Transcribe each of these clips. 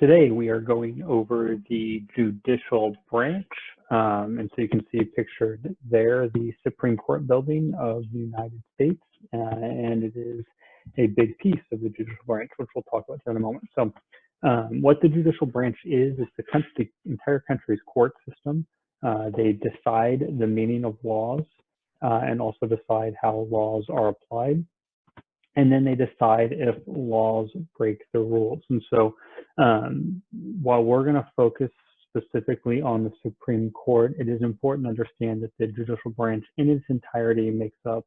Today we are going over the judicial branch, and so you can see pictured there the Supreme Court building of the United States, and it is a big piece of the judicial branch, which we'll talk about here in a moment. So what the judicial branch is the entire country's court system. They decide the meaning of laws and also decide how laws are applied. And then they decide if laws break the rules. And so while we're going to focus specifically on the Supreme Court, it is important to understand that the judicial branch in its entirety makes up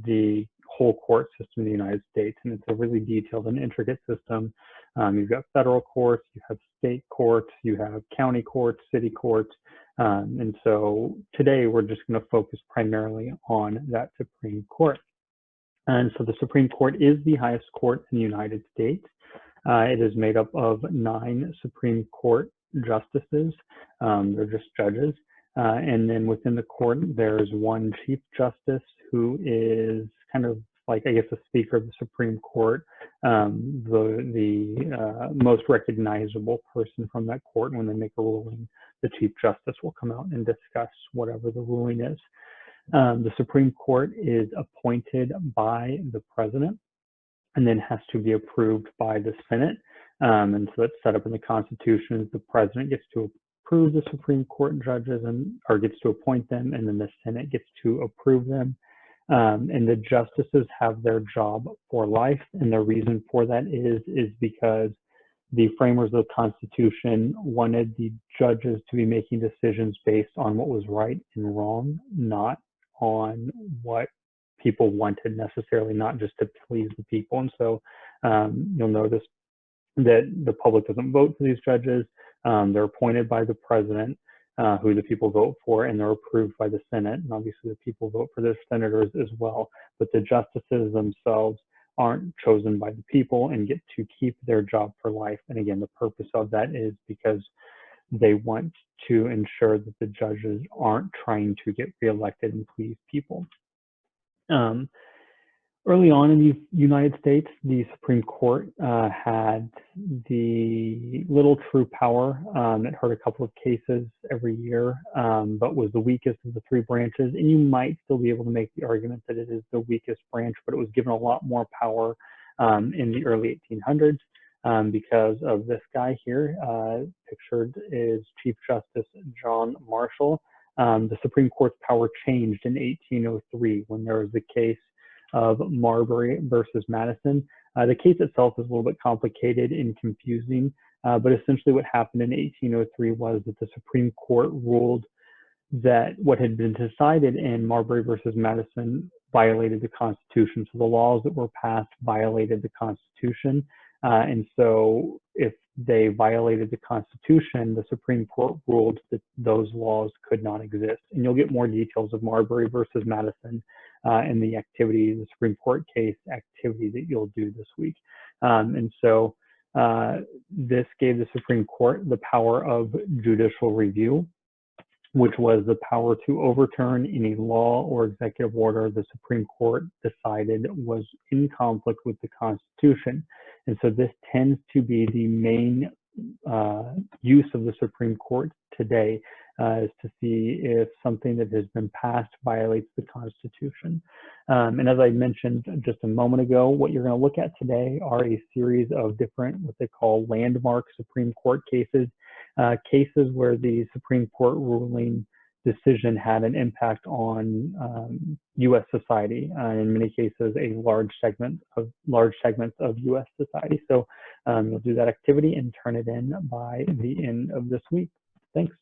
the whole court system of the United States. And it's a really detailed and intricate system. You've got federal courts, you have state courts, you have county courts, city courts. And so today we're just going to focus primarily on that Supreme Court. And so the Supreme Court is the highest court in the United States. It is made up of 9 Supreme Court justices. They're just judges. And then within the court, there's one Chief Justice who is kind of like, I guess, the Speaker of the Supreme Court, the most recognizable person from that court. When they make a ruling, the Chief Justice will come out and discuss whatever the ruling is. The Supreme Court is appointed by the president and then has to be approved by the Senate. And so it's set up in the Constitution. The president gets to approve the Supreme Court judges or gets to appoint them, and then the Senate gets to approve them. And the justices have their job for life. And the reason for that is because the framers of the Constitution wanted the judges to be making decisions based on what was right and wrong, not on what people wanted necessarily, not just to please the people. And so you'll notice that the public doesn't vote for these judges. They're appointed by the president, who the people vote for, and they're approved by the Senate. And obviously the people vote for their senators as well. But the justices themselves aren't chosen by the people and get to keep their job for life. And again, the purpose of that is because they want to ensure that the judges aren't trying to get reelected and please people. Early on in the United States, the Supreme Court had the little true power. It heard a couple of cases every year, but was the weakest of the 3 branches. And you might still be able to make the argument that it is the weakest branch, but it was given a lot more power in the early 1800s. Because of this guy here, pictured is Chief Justice John Marshall. The Supreme Court's power changed in 1803 when there was the case of Marbury versus Madison. The case itself is a little bit complicated and confusing, but essentially what happened in 1803 was that the Supreme Court ruled that what had been decided in Marbury versus Madison violated the Constitution. So the laws that were passed violated the Constitution. And so if they violated the Constitution, the Supreme Court ruled that those laws could not exist. And you'll get more details of Marbury versus Madison in the Supreme Court case activity that you'll do this week. And so this gave the Supreme Court the power of judicial review, which was the power to overturn any law or executive order the Supreme Court decided was in conflict with the Constitution. And so this tends to be the main use of the Supreme Court today, is to see if something that has been passed violates the Constitution. And as I mentioned just a moment ago, what you're going to look at today are a series of different, what they call landmark Supreme Court cases, cases where the Supreme Court ruling decision had an impact on U.S. society, in many cases, a large segments of U.S. society. So you'll do that activity and turn it in by the end of this week. Thanks.